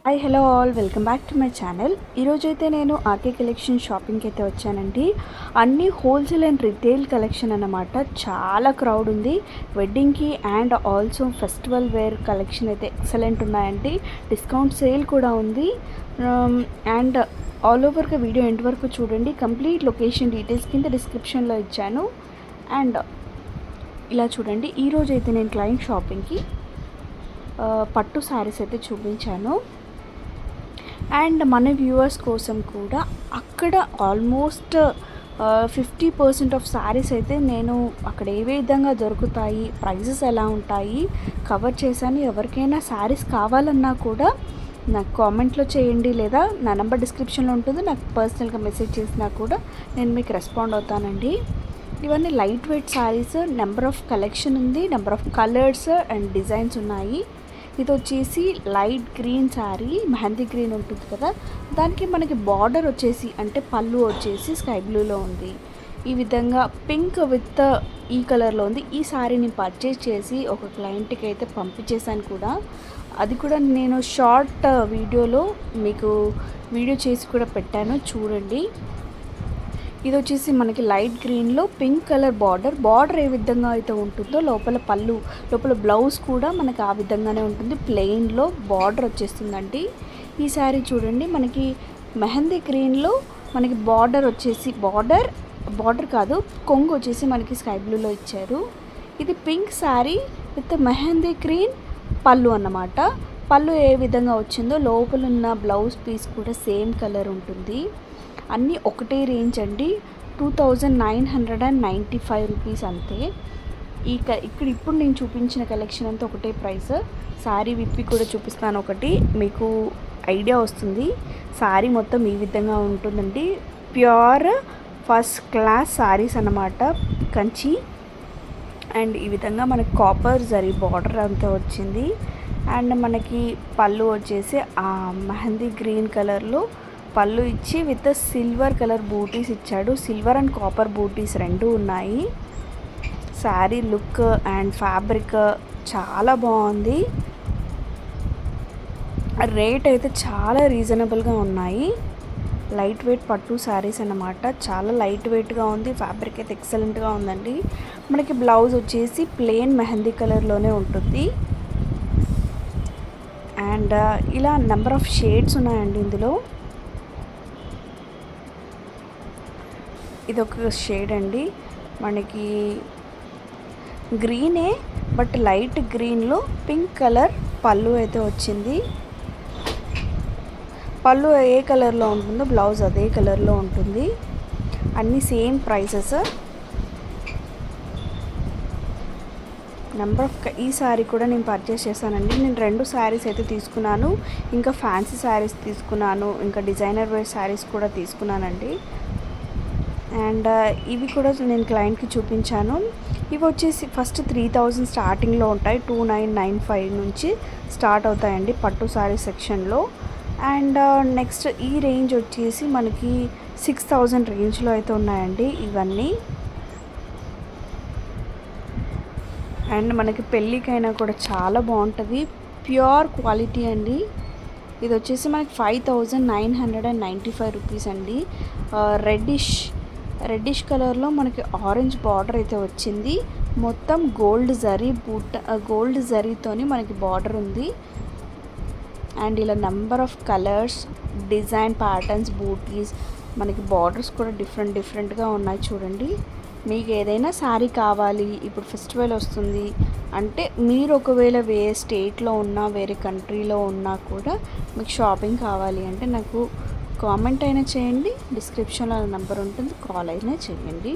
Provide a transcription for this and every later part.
Hi hello all welcome back to my channel. ఈరోజైతే నేను RK collection షాపింగ్కి అయితే వచ్చానండి. అన్నీ హోల్సేల్ అండ్ రిటైల్ కలెక్షన్ అన్నమాట. చాలా క్రౌడ్ ఉంది. వెడ్డింగ్కి and also festival wear collection అయితే ఎక్సలెంట్ ఉన్నాయండి. డిస్కౌంట్ సేల్ కూడా ఉంది. అండ్ ఆల్ ఓవర్గా వీడియో ఎండ్ వరకు చూడండి. కంప్లీట్ లొకేషన్ డీటెయిల్స్ కింద డిస్క్రిప్షన్లో ఇచ్చాను. అండ్ ఇలా చూడండి, ఈరోజైతే నేను క్లయింట్ షాపింగ్కి పట్టు శారీస్ అయితే చూపించాను. అండ్ మన వ్యూవర్స్ కోసం కూడా అక్కడ ఆల్మోస్ట్ 50% ఆఫ్ శారీస్ అయితే నేను అక్కడ ఏ విధంగా దొరుకుతాయి, ప్రైజెస్ ఎలా ఉంటాయి కవర్ చేశాను. ఎవరికైనా శారీస్ కావాలన్నా కూడా నాకు కామెంట్లో చేయండి, లేదా నా నెంబర్ డిస్క్రిప్షన్లో ఉంటుంది. నాకు పర్సనల్గా మెసేజ్ చేసినా కూడా నేను మీకు రెస్పాండ్ అవుతానండి. ఇవన్నీ light weight saris, number of collection ఉంది, number of colours and designs ఉన్నాయి. ఇది వచ్చేసి light green sari, mehndi green ఉంటుంది కదా, దానికి మనకి బార్డర్ వచ్చేసి అంటే పళ్ళు వచ్చేసి స్కై బ్లూలో ఉంది. ఈ విధంగా పింక్ విత్ ఈ కలర్లో ఉంది. ఈ శారీని పర్చేస్ చేసి ఒక క్లయింట్కి అయితే పంపించేశాను కూడా. అది కూడా నేను షార్ట్ వీడియోలో మీకు వీడియో చేసి కూడా పెట్టాను, చూడండి. ఇది వచ్చేసి మనకి లైట్ గ్రీన్లో పింక్ కలర్ బార్డర్ ఏ విధంగా అయితే ఉంటుందో లోపల పళ్ళు, లోపల బ్లౌజ్ కూడా మనకి ఆ విధంగానే ఉంటుంది. ప్లెయిన్లో బార్డర్ వచ్చేస్తుందండి. ఈ శారీ చూడండి, మనకి మెహందీ గ్రీన్లో మనకి బార్డర్ వచ్చేసి బార్డర్ కాదు, కొంగు వచ్చేసి మనకి స్కై బ్లూలో ఇచ్చారు. ఇది pink sari with mehndi green పళ్ళు అన్నమాట. పళ్ళు ఏ విధంగా వచ్చిందో లోపల ఉన్న బ్లౌజ్ పీస్ కూడా సేమ్ కలర్ ఉంటుంది. అన్నీ ఒకటే రేంజ్ అండి. 2995 రూపీస్ అంతే. ఇక్కడ ఇప్పుడు నేను చూపించిన కలెక్షన్ అంతా ఒకటే ప్రైస్. శారీ విప్పి కూడా చూపిస్తాను, ఒకటి మీకు ఐడియా వస్తుంది. శారీ మొత్తం ఈ విధంగా ఉంటుందండి. ప్యూర్ ఫస్ట్ క్లాస్ శారీస్ అన్నమాట, కంచి. అండ్ ఈ విధంగా మనకి కాపర్ జరీ బార్డర్ అంతా వచ్చింది. అండ్ మనకి పళ్ళు వచ్చేసి ఆ మెహందీ గ్రీన్ కలర్లో పళ్ళు ఇచ్చి విత్ సిల్వర్ కలర్ బూటీస్ ఇచ్చాడు. సిల్వర్ అండ్ కాపర్ బూటీస్ రెండు ఉన్నాయి. శారీ లుక్ అండ్ ఫ్యాబ్రిక్ చాలా బాగుంది. రేట్ అయితే చాలా రీజనబుల్గా ఉన్నాయి. లైట్ వెయిట్ పట్టు శారీస్ అన్నమాట. చాలా లైట్ వెయిట్గా ఉంది. ఫ్యాబ్రిక్ అయితే ఎక్సలెంట్గా ఉందండి. మనకి బ్లౌజ్ వచ్చేసి ప్లెయిన్ మెహందీ కలర్లోనే ఉంటుంది. అండ్ ఇలా నెంబర్ ఆఫ్ షేడ్స్ ఉన్నాయండి ఇందులో. ఇదొక షేడ్ అండి, మనకి గ్రీనే బట్ లైట్ గ్రీన్లో పింక్ కలర్ పళ్ళు అయితే వచ్చింది. పళ్ళు ఏ కలర్లో ఉంటుందో బ్లౌజ్ అదే కలర్లో ఉంటుంది. అన్నీ సేమ్ ప్రైసెస్. నెంబర్ ఆఫ్ ఈ శారీ కూడా నేను పర్చేస్ చేశానండి. నేను 2 శారీస్ అయితే తీసుకున్నాను. ఇంకా ఫ్యాన్సీ శారీస్ తీసుకున్నాను, ఇంకా డిజైనర్ వేర్ శారీస్ కూడా తీసుకున్నానండి. అండ్ ఇవి కూడా నేను క్లయింట్కి చూపించాను. ఇవి వచ్చేసి ఫస్ట్ 3000 స్టార్టింగ్లో ఉంటాయి. 2995 నుంచి స్టార్ట్ అవుతాయండి పట్టు శారీ సెక్షన్లో. అండ్ నెక్స్ట్ ఈ రేంజ్ వచ్చేసి మనకి 6000 రేంజ్లో అయితే ఉన్నాయండి ఇవన్నీ. అండ్ మనకి పెళ్ళికైనా కూడా చాలా బాగుంటుంది. ప్యూర్ క్వాలిటీ అండి. ఇది వచ్చేసి మనకి 5995 రూపీస్ అండి. రెడ్డిష్ కలర్లో మనకి ఆరెంజ్ బార్డర్ అయితే వచ్చింది. మొత్తం గోల్డ్ జరీతోని మనకి బార్డర్ ఉంది. అండ్ ఇలా number of colours, design patterns, butis, మనకి బార్డర్స్ కూడా డిఫరెంట్గా ఉన్నాయి చూడండి. మీకు ఏదైనా శారీ కావాలి, ఇప్పుడు ఫెస్టివల్ వస్తుంది అంటే మీరు ఒకవేళ వేరే స్టేట్లో ఉన్నా వేరే కంట్రీలో ఉన్నా కూడా మీకు షాపింగ్ కావాలి అంటే నాకు కామెంట్ అయినా చేయండి, డిస్క్రిప్షన్లో నెంబర్ ఉంటుంది, కాల్ అయినా చేయండి.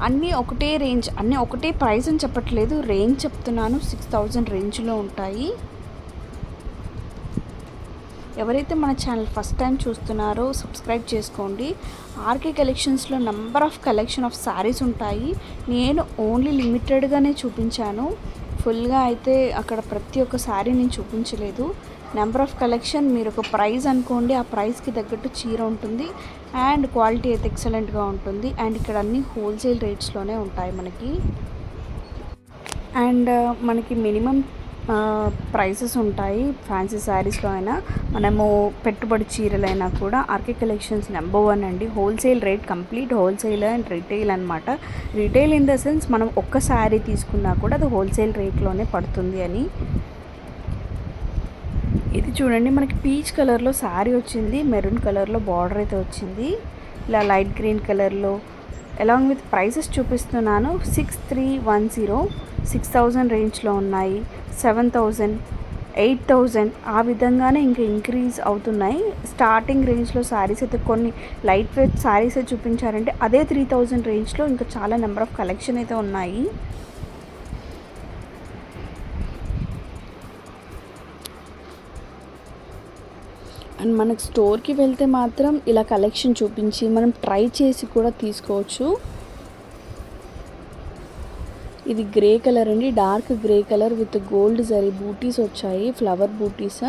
అన్నీ ఒకటే రేంజ్, అన్నీ ఒకటే ప్రైస్ అని చెప్పట్లేదు, రేంజ్ చెప్తున్నాను. 6000 రేంజ్లో ఉంటాయి. ఎవరైతే మన ఛానల్ ఫస్ట్ టైం చూస్తున్నారో సబ్స్క్రైబ్ చేసుకోండి. ఆర్కే కలెక్షన్స్లో number of collection of saris ఉంటాయి. నేను ఓన్లీ లిమిటెడ్గానే చూపించాను, ఫుల్గా అయితే అక్కడ ప్రతి ఒక్క శారీ నేను చూపించలేదు. నెంబర్ ఆఫ్ కలెక్షన్, మీరు ఒక ప్రైస్ అనుకోండి, ఆ ప్రైస్కి తగ్గట్టు చీర ఉంటుంది. అండ్ క్వాలిటీ అయితే ఎక్సలెంట్గా ఉంటుంది. అండ్ ఇక్కడ అన్నీ హోల్సేల్ రేట్స్లోనే ఉంటాయి మనకి. అండ్ మనకి మినిమం ప్రైసెస్ ఉంటాయి. ఫ్యాన్సీ శారీస్లో అయినా మనము పెట్టుబడి చీరలైనా కూడా ఆర్కే కలెక్షన్స్ నెంబర్ 1 అండి. Wholesale rate, complete wholesale and retail అనమాట. రిటైల్ ఇన్ ద సెన్స్ మనం ఒక్క శారీ తీసుకున్నా కూడా అది హోల్సేల్ రేట్లోనే పడుతుంది అని. ఇది చూడండి, మనకి పీచ్ కలర్లో శారీ వచ్చింది, మెరూన్ కలర్లో బార్డర్ అయితే వచ్చింది, ఇలా లైట్ గ్రీన్ కలర్లో. అలాంగ్ విత్ ప్రైసెస్ చూపిస్తున్నాను. 6310, 6000 రేంజ్లో ఉన్నాయి, 7000, 8000 ఆ విధంగానే ఇంకా ఇంక్రీజ్ అవుతున్నాయి. స్టార్టింగ్ రేంజ్లో శారీస్ అయితే కొన్ని లైట్ వెయిట్ శారీస్ చూపించారంటే అదే 3000 రేంజ్లో ఇంకా చాలా నెంబర్ ఆఫ్ కలెక్షన్ అయితే ఉన్నాయి. అండ్ మనకు స్టోర్కి వెళ్తే మాత్రం ఇలా కలెక్షన్ చూపించి మనం ట్రై చేసి కూడా తీసుకోవచ్చు. ఇది గ్రే కలర్ అండి, dark grey colour with gold zari butis వచ్చాయి, ఫ్లవర్ బూటీస్.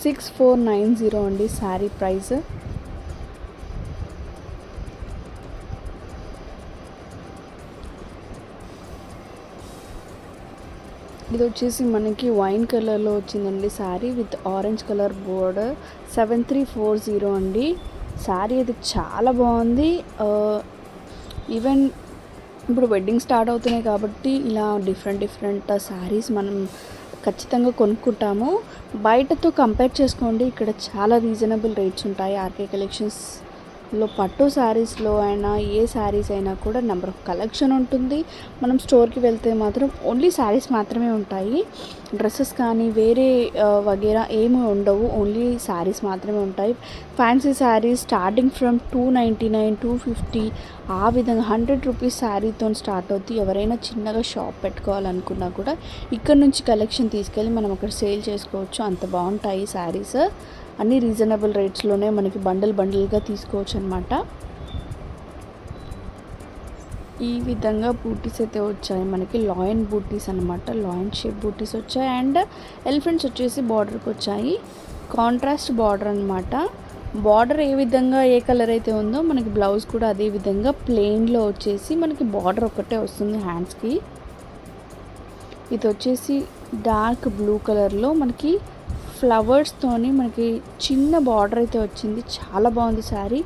6490 అండి శారీ ప్రైస్. ఇది వచ్చేసి మనకి వైన్ కలర్లో వచ్చిందండి sari with orange colour border. 7340 అండి శారీ. అది చాలా బాగుంది. ఈవెన్ ఇప్పుడు వెడ్డింగ్ స్టార్ట్ అవుతున్నాయి కాబట్టి ఇలా డిఫరెంట్ శారీస్ మనం ఖచ్చితంగా కొనుక్కుంటాము. బయటతో కంపేర్ చేసుకోండి, ఇక్కడ చాలా రీజనబుల్ రేట్స్ ఉంటాయి. ఆర్కే కలెక్షన్స్లో పట్టు శారీస్లో అయినా ఏ శారీస్ అయినా కూడా నెంబర్ ఆఫ్ కలెక్షన్ ఉంటుంది. మనం స్టోర్కి వెళ్తే మాత్రం ఓన్లీ శారీస్ మాత్రమే ఉంటాయి, డ్రెస్సెస్ కానీ వేరే వగేరా ఏమీ ఉండవు, ఓన్లీ శారీస్ మాత్రమే ఉంటాయి. ఫ్యాన్సీ శారీస్ స్టార్టింగ్ ఫ్రమ్ 299, 250 ఆ విధంగా 100 రూపీస్ శారీతో స్టార్ట్ అవుతుంది. ఎవరైనా చిన్నగా షాప్ పెట్టుకోవాలనుకున్నా కూడా ఇక్కడ నుంచి కలెక్షన్ తీసుకెళ్ళి మనం అక్కడ సేల్ చేసుకోవచ్చు. అంత బాగుంటాయి శారీస్. అన్ని రీజనబుల్ రేట్స్లోనే మనకి బండిల్గా తీసుకోవచ్చు అనమాట. ఈ విధంగా బూటీస్ అయితే వచ్చాయి మనకి, లాయన్ బూటీస్ అనమాట, లాయన్ షేప్ బూటీస్ వచ్చాయి. అండ్ ఎలిఫెంట్స్ వచ్చేసి బార్డర్కి వచ్చాయి, కాంట్రాస్ట్ బార్డర్ అనమాట. బార్డర్ ఏ విధంగా ఏ కలర్ అయితే ఉందో మనకి బ్లౌజ్ కూడా అదే విధంగా ప్లెయిన్లో వచ్చేసి మనకి బార్డర్ ఒకటే వస్తుంది హ్యాండ్స్కి. ఇది వచ్చేసి డార్క్ బ్లూ కలర్లో మనకి ఫ్లవర్స్తోని మనకి చిన్న బార్డర్ అయితే వచ్చింది. చాలా బాగుంది శారీ.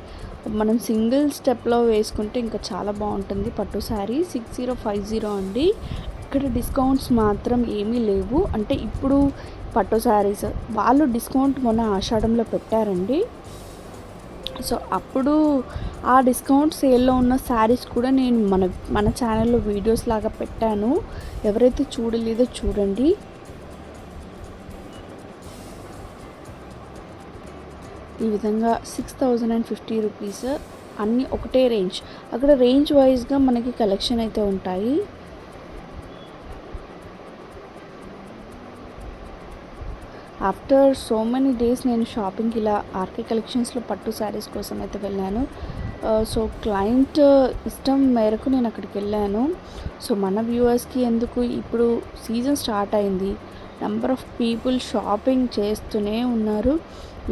మనం సింగిల్ స్టెప్లో వేసుకుంటే ఇంకా చాలా బాగుంటుంది పట్టు శారీ. 6050 అండి. ఇక్కడ డిస్కౌంట్స్ మాత్రం ఏమీ లేవు. అంటే ఇప్పుడు పట్టు శారీస్ వాళ్ళు డిస్కౌంట్ మొన్న ఆషాఢంలో పెట్టారండి. సో అప్పుడు ఆ డిస్కౌంట్ సేల్లో ఉన్న శారీస్ కూడా నేను మన ఛానల్లో వీడియోస్ లాగా పెట్టాను. ఎవరైతే చూడలేదో చూడండి. ఈ విధంగా 6050 రూపీస్. అన్నీ ఒకటే రేంజ్, అక్కడ రేంజ్ వైజ్గా మనకి కలెక్షన్ అయితే ఉంటాయి. ఆఫ్టర్ సో మెనీ డేస్ నేను షాపింగ్కి ఇలా ఆర్కే కలెక్షన్స్లో పట్టు శారీస్ కోసం అయితే వెళ్ళాను. సో క్లయింట్ ఇష్టం మేరకు నేను అక్కడికి వెళ్ళాను. సో మన వ్యూవర్స్కి ఎందుకు, ఇప్పుడు సీజన్ స్టార్ట్ అయింది, నెంబర్ ఆఫ్ పీపుల్ షాపింగ్ చేస్తూనే ఉన్నారు,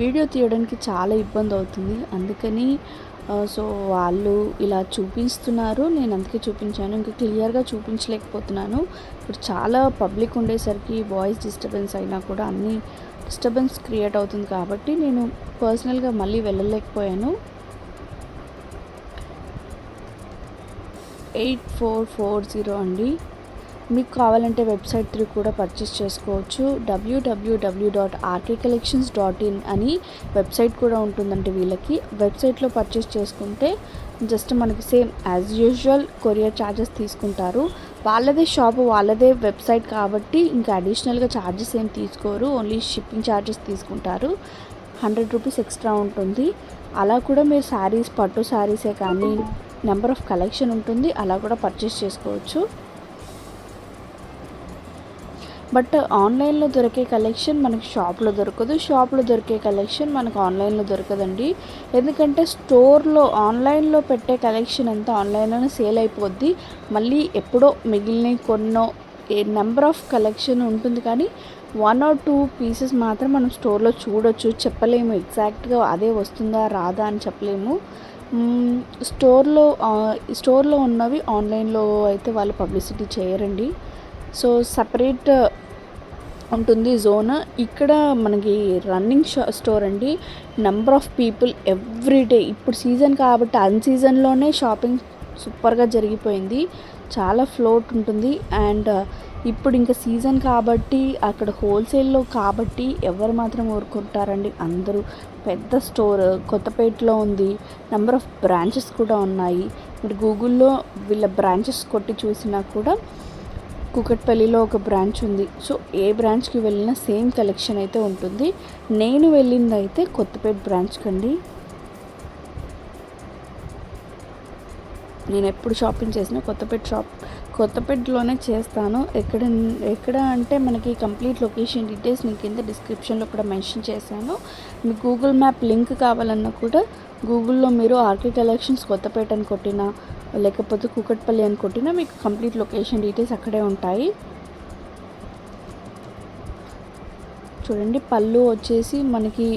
వీడియో తీయడానికి చాలా ఇబ్బంది అవుతుంది. అందుకని సో వాళ్ళు ఇలా చూపిస్తున్నారు, నేను అందుకే చూపించాను. ఇంకా క్లియర్గా చూపించలేకపోతున్నాను. ఇప్పుడు చాలా పబ్లిక్ ఉండేసరికి వాయిస్ డిస్టర్బెన్స్ అయినా కూడా అన్ని డిస్టర్బెన్స్ క్రియేట్ అవుతుంది కాబట్టి నేను పర్సనల్గా మళ్ళీ వెళ్ళలేకపోయాను. 8440 అండి. మీకు కావాలంటే వెబ్సైట్ త్రూ కూడా పర్చేస్ చేసుకోవచ్చు. www.rkcollections.in అని వెబ్సైట్ కూడా ఉంటుందంటే వీళ్ళకి. వెబ్సైట్లో పర్చేస్ చేసుకుంటే జస్ట్ మనకి same as usual courier charges తీసుకుంటారు. వాళ్ళదే షాపు, వాళ్ళదే వెబ్సైట్ కాబట్టి ఇంకా అడిషనల్గా ఛార్జెస్ ఏం తీసుకోరు, ఓన్లీ షిప్పింగ్ ఛార్జెస్ తీసుకుంటారు. 100 రూపీస్ ఎక్స్ట్రా ఉంటుంది. అలా కూడా మీరు శారీస్, పట్టు శారీసే కానీ నెంబర్ ఆఫ్ కలెక్షన్ ఉంటుంది, అలా కూడా పర్చేస్ చేసుకోవచ్చు. బట్ ఆన్లైన్లో దొరికే కలెక్షన్ మనకి షాప్లో దొరకదు, షాప్లో దొరికే కలెక్షన్ మనకు ఆన్లైన్లో దొరకదండి. ఎందుకంటే ఆన్లైన్లో పెట్టే కలెక్షన్ అంతా ఆన్లైన్లోనే సేల్ అయిపోద్ది. మళ్ళీ ఎప్పుడో మిగిలిన కొన్నో నెంబర్ ఆఫ్ కలెక్షన్ ఉంటుంది, కానీ 1 or 2 పీసెస్ మాత్రం మనం స్టోర్లో చూడొచ్చు. చెప్పలేము ఎగ్జాక్ట్గా అదే వస్తుందా రాదా అని చెప్పలేము. స్టోర్లో ఉన్నవి ఆన్లైన్లో అయితే వాళ్ళు పబ్లిసిటీ చేయరండి. సో సపరేట్ ఉంటుంది జోన్. ఇక్కడ మనకి రన్నింగ్ స్టోర్ అండి. Number of people everyday. ఇప్పుడు సీజన్ కాబట్టి అన్సీజన్లోనే షాపింగ్ సూపర్గా జరిగిపోయింది. చాలా ఫ్లోట్ ఉంటుంది. అండ్ ఇప్పుడు ఇంకా సీజన్ కాబట్టి అక్కడ హోల్సేల్లో కాబట్టి ఎవరు మాత్రం ఊరుకుంటారండి, అందరూ. పెద్ద స్టోర్ కొత్తపేటలో ఉంది. నెంబర్ ఆఫ్ బ్రాంచెస్ కూడా ఉన్నాయి. మీరు గూగుల్లో వీళ్ళ బ్రాంచెస్ కొట్టి చూసినా కూడా కూకట్పల్లిలో ఒక బ్రాంచ్ ఉంది. సో ఏ బ్రాంచ్కి వెళ్ళినా సేమ్ కలెక్షన్ అయితే ఉంటుంది. నేను వెళ్ళింది అయితే కొత్తపేట బ్రాంచ్కి అండి. నేను ఎప్పుడు షాపింగ్ చేసినా కొత్తపేటలోనే చేస్తాను. ఎక్కడ అంటే మనకి కంప్లీట్ లొకేషన్ డీటెయిల్స్ నేను కింద డిస్క్రిప్షన్లో కూడా మెన్షన్ చేశాను. మీకు గూగుల్ మ్యాప్ లింక్ కావాలన్నా కూడా గూగుల్లో మీరు ఆర్కే కలెక్షన్స్ కొత్తపేట అని కొట్టినా లేకపోతే కూకట్పల్లి అని కొట్టినా మీకు కంప్లీట్ లొకేషన్ డీటెయిల్స్ అక్కడే ఉంటాయి. చూడండి, పళ్ళు వచ్చేసి మనకి